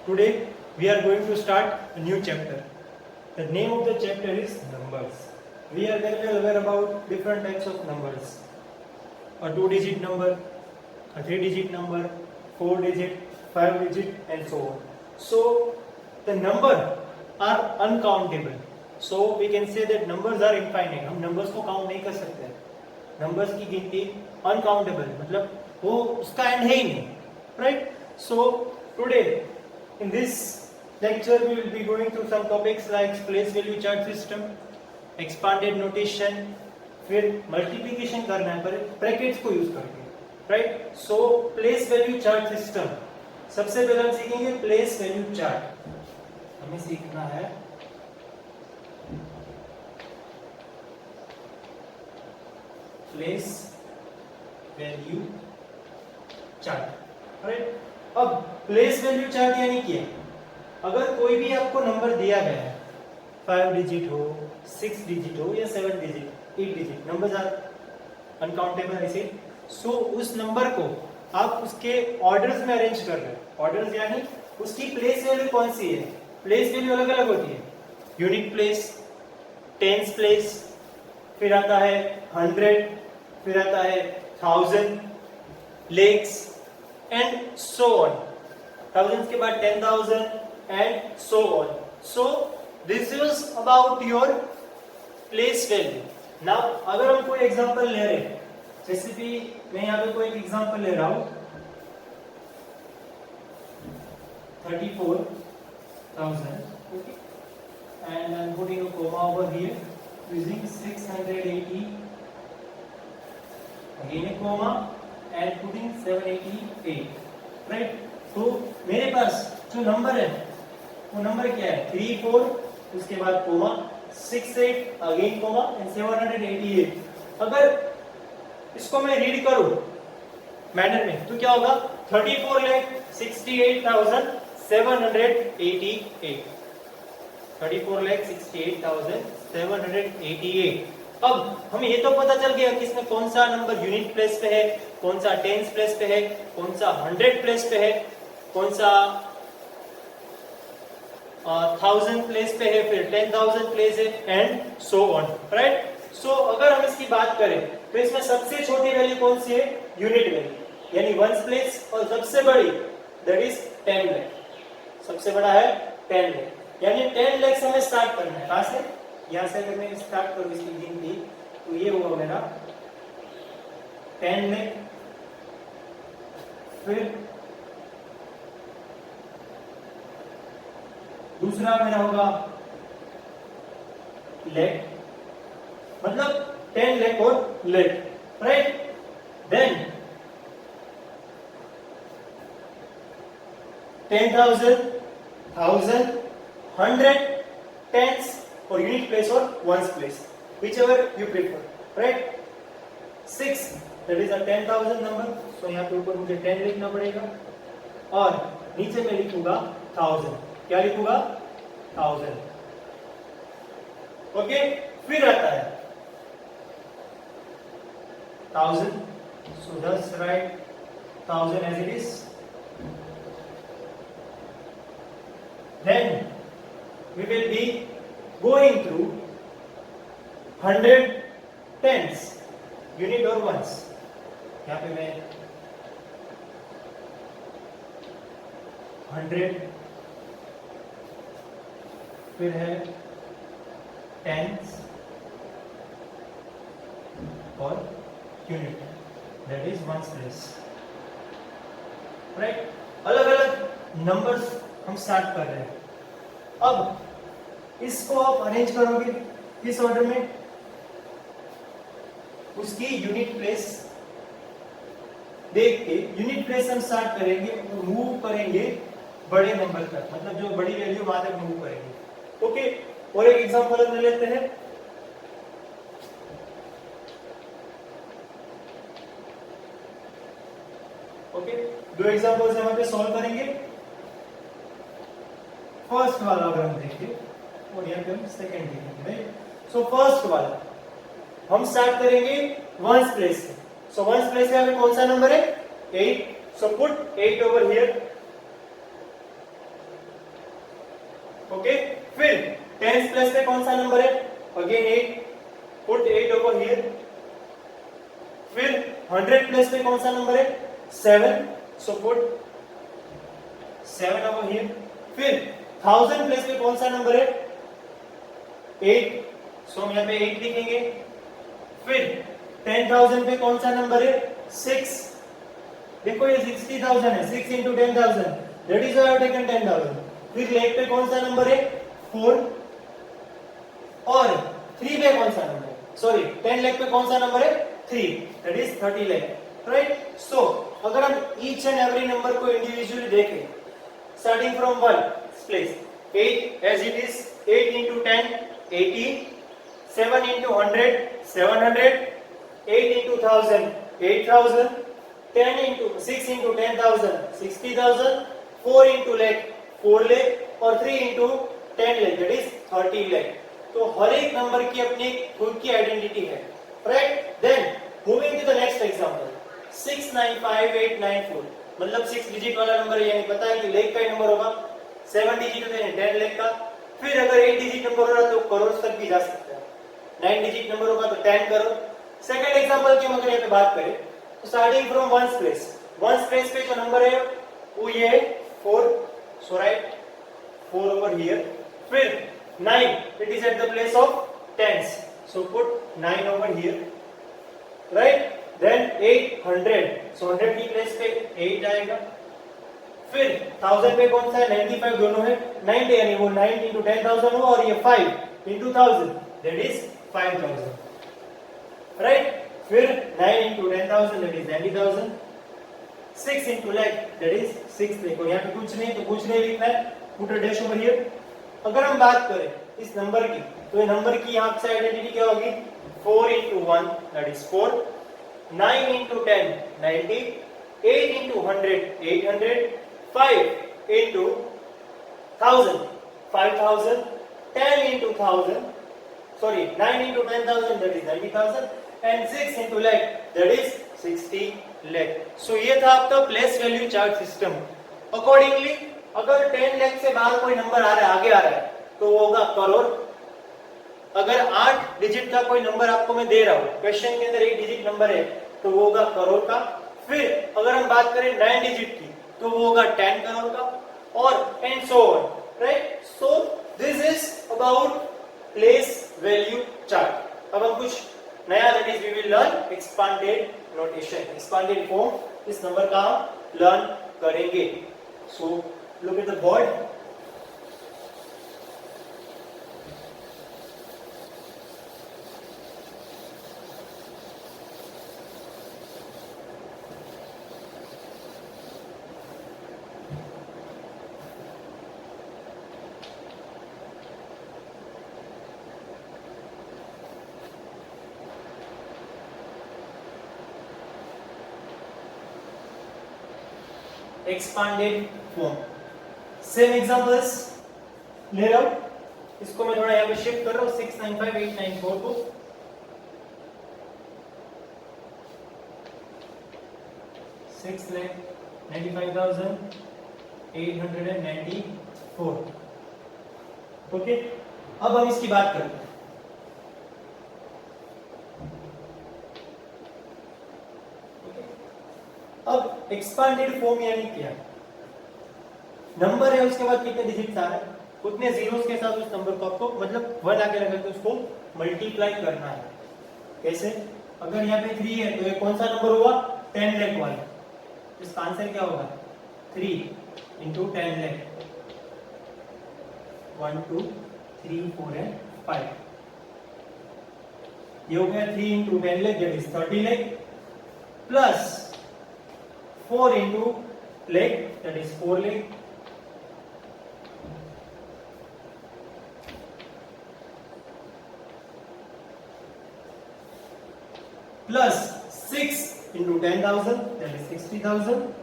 Today we are going to start a new chapter. The name of the chapter is numbers. We are going to learn about different types of numbers. A 2-digit number, a 3-digit number, 4-digit, 5-digit and so on. So the number are uncountable. So we can say that numbers are infinite. हम numbers को count नहीं कर सकते. Numbers की गिनती uncountable मतलब वो उसका end है ही नहीं. Right? So today in this lecture we will be going through some topics like place value chart system, expanded notation, फिर multiplication करना है पर brackets को use करके. Right? So place value chart system. सबसे पहले हम सीखेंगे place value chart. हमें सीखना है place value chart. Right? अब प्लेस वैल्यू चार्ट यानी क्या? अगर कोई भी आपको नंबर दिया गया है 5 डिजिट हो, 6 डिजिट हो या 7 digit, 8 digit, numbers are uncountable ऐसे. सो उस नंबर को आप उसके ऑर्डर्स में अरेंज कर रहे हो. ऑर्डर्स यानी उसकी प्लेस वैल्यू कौन सी है? प्लेस वैल्यू अलग अलग होती है. यूनिट प्लेस, टेंस प्लेस, फिर आता है 100, फिर आता है 1000, lakes and so on. Thousands के बाद 10,000 and so on. So this is about your place value. Now अगर हम कोई एग्जांपल ले रहे हैं, जैसे कि मैं यहाँ पे कोई एग्जांपल ले रहा हूँ 34,000, okay, and I'm putting a comma over here using 680, again a comma and putting 788, right? तो मेरे पास जो नंबर है वो नंबर क्या है? 34, उसके बाद कोमा, 68, अगेन कोमा एंड 788. अगर इसको मैं रीड करूं मैनर में तो क्या होगा? 34,68,788. 34,68,788. अब हमें ये तो पता चल गया कि इसमें कौन सा नंबर यूनिट प्लेस पे है, कौन सा टेंस प्लेस पे है, कौन सा 100 प्लेस पे है, कौन सा 1000 प्लेस पे है, फिर 10,000 प्लेस है एंड सो ऑन. राइट? सो अगर हम इसकी बात करें तो इसमें सबसे छोटी वैल्यू कौन सी है? यूनिट वैल्यू यानी वंस प्लेस, और सबसे बड़ी दैट इज 10 लाख. सबसे बड़ा है 10 लाख यानी 10 लाख से हमें स्टार्ट करना है. कहां से? यहां से अगर मैं स्टार्ट करूं इसकी गिनती तो ये होगा मेरा 10 लाख, फिर दूसरा मेरा होगा लेग, मतलब 10 लाख और लेग. राइट? देन 10,000, 1000, 100, टेंस और यूनिट प्लेस और ones place, whichever you prefer. Right? 6, that is a 10,000 number. So यहाँ पे ऊपर मुझे 10 लिखना पड़ेगा और नीचे में लिखूंगा 1000. क्या लिखूंगा? 1000. ओके. फिर आता है 1000. सो just write 1000 as it is. Then we will be going through 100 tens, unit और वंस. यहाँ पे मैं 100, फिर है टेंस और unit, that is ones place. Right? अलग अलग नंबर्स हम स्टार्ट कर रहे हैं. अब इसको आप अरेंज करोगे किस ऑर्डर में? उसकी यूनिट प्लेस देख के यूनिट प्लेस हम स्टार्ट करेंगे और मूव करेंगे बड़े नंबर तक, मतलब जो बड़ी वैल्यू वहां तक मूव करेंगे. ओके. और एक एग्जांपल ले लेते हैं. ओके. दो एग्जांपल्स हम पे सॉल्व करेंगे. फर्स्ट वाला अगर हम देखें और यहाँ पे हम सेकंड देखेंगे. सो फर्स्ट वाला हम स्टार्ट करेंगे वंस प्लेस से. सो वंस प्लेस में हमें कौन सा नंबर है? 8. So put 8 over here. फिर टेंस प्लेस पे कौन सा नंबर है? Again 8, put 8 over here. फिर 100 प्लेस पे कौन सा नंबर है? 7, सो पुट 7 ओवर हियर। फिर 1000 प्लेस पे कौन सा नंबर है? 8, सो हम यहाँ पे 8 लिखेंगे। फिर 10,000 पे कौन सा नंबर है? 6। देखो ये 60,000 है, 6 into 10,000, that is why I have taken 10,000। फिर लेग पे कौन सा नंबर है? 4। और 3 पे कौन सा नंबर है? सॉरी 10 लेग पे कौन सा नंबर है? 3, that is 30 लेग, राइट। सो अगर हम ईच एंड एवरी नंबर को इंडिविजुअली देखें, starting from 1 place 8 as it is, 8 into 10 80, 7 into 100 700, 8 into 1000 8000, 10 into 6 into 10,000 60,000, 4 into lakh 4 lakh और 3 into 10 lakh that is 30 lakh। तो हर एक नंबर की अपनी खुद की आइडेंटिटी है, right. Then moving to the next example 695894, मतलब 6 डिजिट वाला नंबर है, यानी पता है कि लेख का ही नंबर होगा। 7 डिजिट होते हैं 10 लाख का। फिर अगर 8 डिजिट नंबर हो रहा तो करोड़ तक भी जा सकता है। 9 डिजिट नंबर होगा तो 10 करोड़। सेकंड एग्जांपल की हम अगर यहाँ पे बात करें तो स्टार्टिंग फ्रॉम वंस प्लेस पे जो नंबर है वो ये 4, सो राइट 4 ओवर हियर। फिर 9, it is at the place of tens, so put 9 over here, right. Then 800, so 100 की प्लेस पे 8 आएगा। फिर 1000 पे कौन सा है? 95 दोनों है, 90 यानी वो 9 into 10,000 हुआ और ये 5 into 1000 that is 5000, राइट। फिर 9 into 10,000 that is 90,000, 6 into lakh that is 6 lakh। और यहाँ पे कुछ नहीं तो कुछ नहीं लिखना है, put a dash over here. अगर हम बात करें इस नंबर की तो ये नंबर की यहाँ से आइडेंटिटी क्या होगी? 4 into 1 that is 4, 9 into 10 90, 8 into 100 800, 5 into 1000 5000, 10 into 1000 sorry 9 into 10,000 that is 90,000 and 6 into lakh that is 60 lakh। so ये था आपका place value chart system. Accordingly अगर 10 लाख से बाहर कोई नंबर आ रहा है, आगे आ रहा है, तो वो होगा करोड़। अगर 8 डिजिट का कोई नंबर आपको मैं दे रहा हूँ, क्वेश्चन के अंदर 1 डिजिट नंबर है, तो वो होगा करोड़ का। फिर अगर हम बात करें 9 डिजिट की तो वो होगा 10 करोड़ का, और and so on, right. So this is about place value chart. अब हम कुछ नया, that is we will learn expanded notation, expanded form इस नंबर का हम लर्न करेंगे। So look at the board. Expanded form, same examples ले रहा हूं, इसको मैं थोड़ा यहाँ पे शिफ्ट कर रहा हूँ 695894 को। सिक्स लैख 95,894। ओके, अब हम इसकी बात करते हैं। अब एक्सपांडेड फॉर्म यानी क्या? नंबर है, उसके बाद कितने डिजिट्स आ रहे हैं, उतने जीरोस के साथ उस नंबर को आपको, मतलब 1 आके लगा के उसको मल्टीप्लाई करना है। कैसे? अगर यहाँ पे 3 है तो ये कौन सा नंबर हुआ? 10 लाख वाला। इसका आंसर क्या होगा? 3 into 10 लाख। 1 2 3 4 and 5। ये हो गया 3 into 10 lakh that is 30 lakh, plus 4 into lakh that is 4 lakh, plus 6 into 10,000 that is 60,000,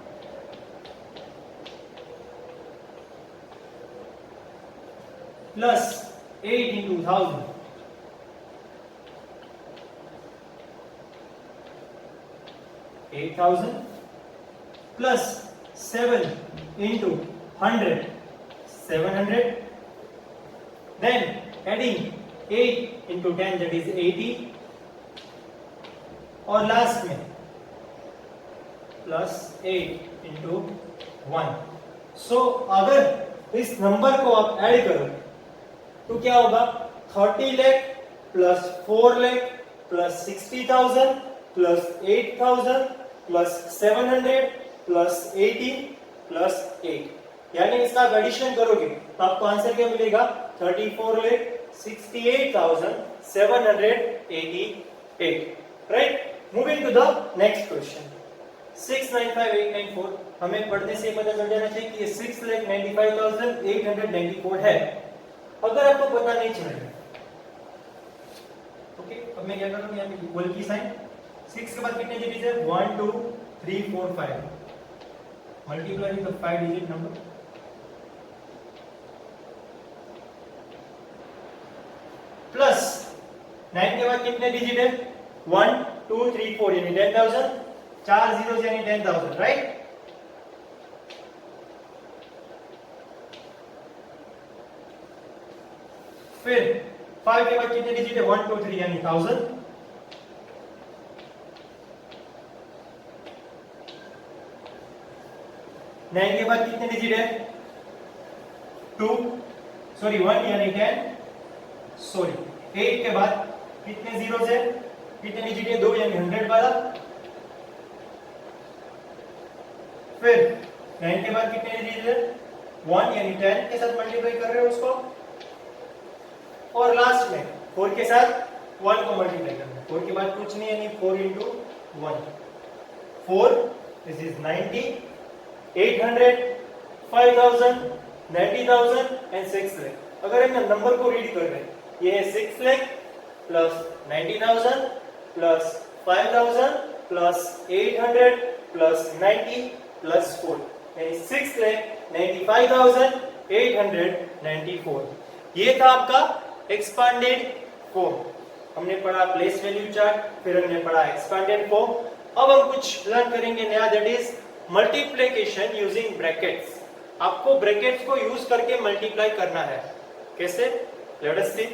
plus 8 into 1000 8,000, plus 7 into 100 700, then adding 8 into 10 that is 80 और लास्ट में प्लस 8 into 1. सो अगर इस नंबर को आप ऐड करो तो क्या होगा 30 lakh plus 4 lakh plus 60,000 plus 8,000 plus 700 plus 80 plus 8, यानी इसका आप एडिशन करोगे तो आपको आंसर क्या मिलेगा 34,68,788. Right. Moving to the next question 695,894. हमें पढ़ने से पता चल जाना चाहिए कि ये 6,95,894 है. अगर आपको पता नहीं चलेगा ओके, अब मैं क्या करूंगा यहाँ पे इक्वल की साइन 6 के बाद कितने डिजिट है 1 2 3 4 5 multiply with the 5 digit number plus 9 के बाद कितने डिजिट है 1 2 3 4 यानी 10,000 4 जीरो यानी 10,000. राइट. फिर 5 के बाद कितने डिजिट है 1 2 3 यानी 1000. 9 के बाद कितने डिजिट है 2 सॉरी 1 यानी 10 सॉरी 8 के बाद कितने जीरो है कितने डिजिट है 2 यानी 100 वाला. फिर 9 के बाद कितने डिजिट है 1 यानी 10 के साथ मल्टीप्लाई कर रहे हो उसको और लास्ट में 4 के साथ 1 को मल्टीप्लाई करना है. 4 के बाद कुछ नहीं यानी 4 into 1 4 this is 90 800 5000 90,000 and 6 lakh. अगर हम नंबर को रीड कर रहे हैं ये है 6 lakh plus 90,000 plus 5,000 plus 800 plus 90 plus 4 यानी 6,95,894. ये था आपका एक्सपांडेड फॉर्म. हमने पढ़ा प्लेस वैल्यू चार्ट, फिर हमने पढ़ा एक्सपांडेड फॉर्म. अब हम कुछ लर्न करेंगे नया that is multiplication using brackets. आपको ब्रैकेट्स को यूज करके मल्टीप्लाई करना है. कैसे? Let us C.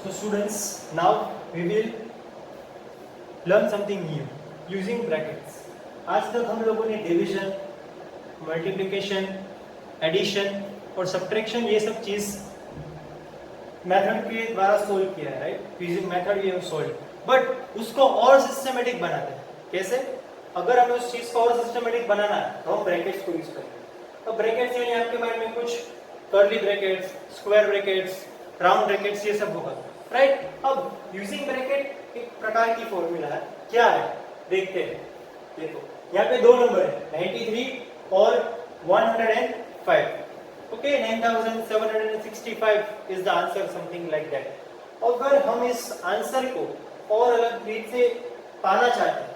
So students, now we will learn something new using brackets. आज तक हम लोगों ने डिवीजन, मल्टीप्लिकेशन, एडिशन और सब्ट्रैक्शन ये सब चीज मेथड के द्वारा सोल्व किया है. Right. Using method we have solve, but उसको और सिस्टमेटिक बनाते हैं. कैसे? अगर हमें उस चीज को और सिस्टमेटिक बनाना है तो हम ब्रैकेट्स को यूज करेंगे. तो ब्रैकेट्स यानी आपके माइंड में कुछ curly brackets, square brackets, round brackets ये सब होगा. राइट. अब यूजिंग ब्रैकेट एक प्रकार की फॉर्मूला है. क्या है देखते हैं. देखो यहाँ पे दो नंबर है 93 और 105. Okay 9765 is the answer, something like that. अगर हम इस आंसर को और अलग रीत से पाना चाहते हैं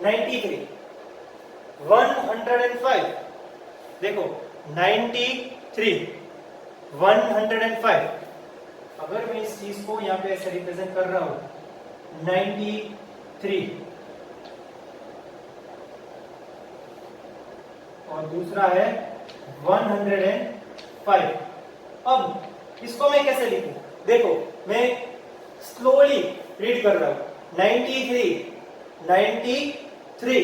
93 105 देखो 93 105. अगर मैं इस चीज को यहाँ पे ऐसे रिप्रेजेंट कर रहा हूं 93 और दूसरा है 105. अब इसको मैं कैसे लिखूं? देखो मैं स्लोली रीड कर रहा हूं 93 93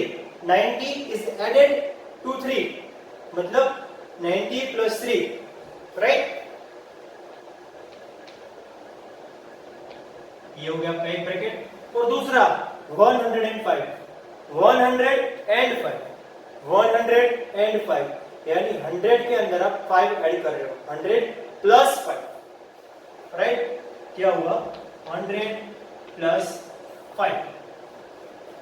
90 इज एडेड टू 3 मतलब 90 प्लस 3. राइट. ये हो गया आपका एक ब्रैकेट. और दूसरा 105 यानी 100 के अंदर आप 5 ऐड कर रहे हो 100 प्लस 5. राइट. क्या हुआ 100 प्लस 5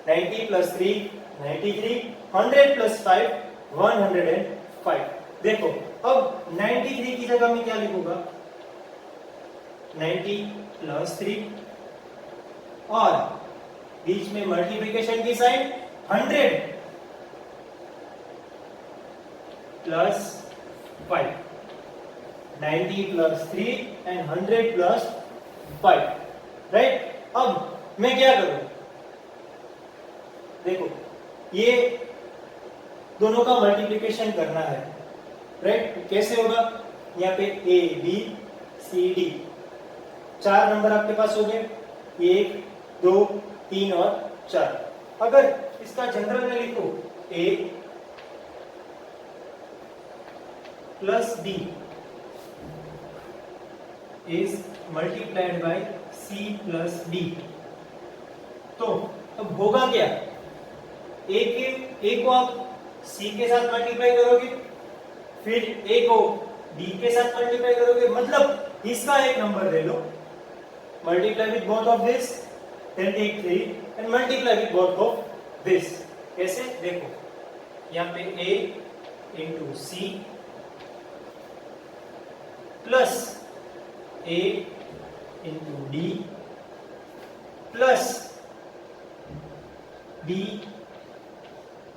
90 प्लस 3 93 100 प्लस 5 105. देखो अब 93 की जगह में क्या लिखूंगा 90 प्लस 3 और बीच में मल्टीप्लिकेशन की sign 100 plus 5 90 plus 3 and 100 plus 5. Right. अब मैं क्या करूं देखो ये दोनों का मल्टीप्लिकेशन करना है राइट। कैसे होगा, यहाँ पे A B C D 4 number आपके पास हो गए, 1 2 3 और 4। अगर इसका जनरल में लिखो A plus B is multiplied by C plus D, तो अब होगा क्या, ए को आप सी के साथ मल्टीप्लाई करोगे, फिर ए को डी के साथ मल्टीप्लाई करोगे, मतलब इसका एक नंबर ले लो, multiply with both of this, then take 3 and multiply with both of this. कैसे, देखो यहाँ पे A into C plus A into D plus B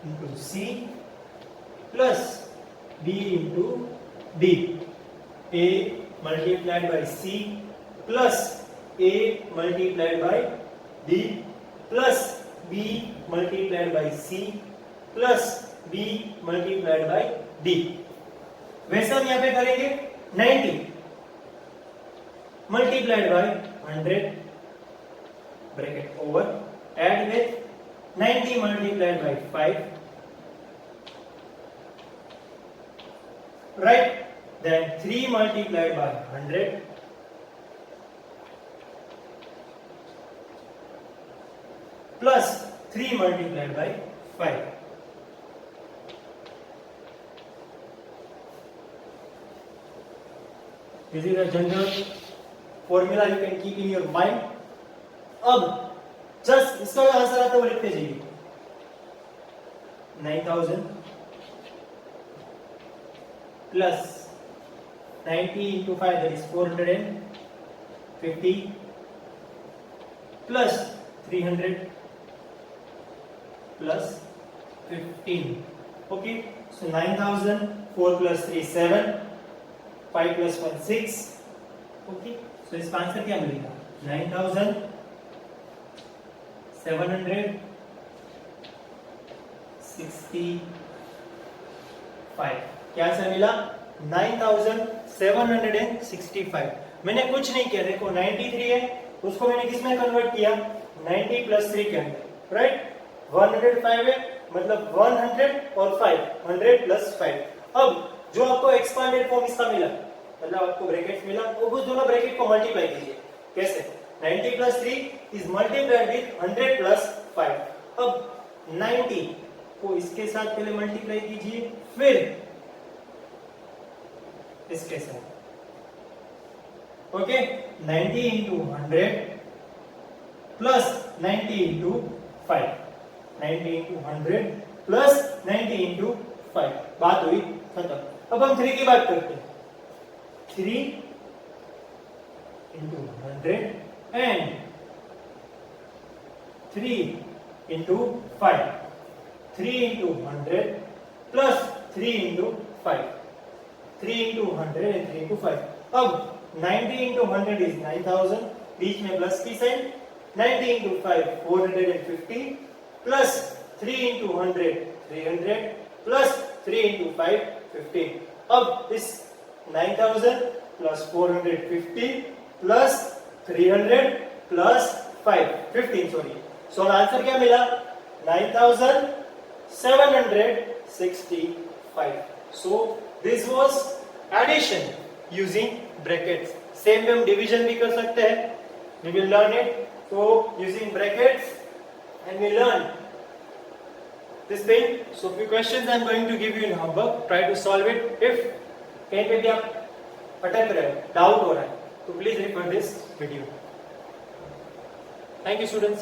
into C plus B into D, A multiplied by C plus A multiplied by D plus B multiplied by C plus B multiplied by D. वैसा हम यहाँ पे करेंगे 90 multiplied by 100 bracket over, add with 90 multiplied by 5, right, then 3 multiplied by 100 plus 3 multiplied by 5. This is a general formula you can keep in your mind. अब just इसका जो answer आता है वो लिखते जाइए, 9000 plus 90 into 5 that is 450 plus 300 plus 15. Okay, so 9000, 4 plus 3 7, 5 plus 1 6. Okay, so इसका answer क्या मिलेगा, 9765। क्या आंसर मिला, 9765। मैंने कुछ नहीं किया, देखो 93 है, उसको मैंने किस में कन्वर्ट किया, 90 प्लस 3 के अंदर, राइट। 105 है, मतलब 100 और 5, 100 प्लस 5। अब जो आपको एक्सपांडेड फॉर्म इसका मिला, मतलब आपको ब्रैकेट मिला, वो दोनों ब्रैकेट को मल्टीप्लाई कीजिए। कैसे, 90 plus 3 is multiplied with 100 plus 5। अब 90 को इसके साथ पहले मल्टीप्लाई कीजिए, फिर इसके साथ, okay. 90 into 100 plus 90 into 5, 90 into 100 plus 90 into 5, बात हुई खत्म। अब हम 3 की बात करते हैं, 3 into 100 and 3 into 5, 3 into 100 plus 3 into 5, 3 into 100 and 3 into 5. अब 90 into 100 is 9000, बीच में प्लस की sign, 90 into 5 450 plus 3 into 100 300 plus 3 into 5 15. अब इस 9000 plus 450 plus 300 plus 5 15, sorry, so answer क्या मिला, 9765. So this was addition using brackets. Same में हम division भी कर सकते हैं, we will learn it. So using brackets and we learn this thing. So few questions I am going to give you in homework. Try to solve it. If कहीं पे भी आप अटक रहे हो, डाउट हो रहा है, तो please refer this video. Thank you students.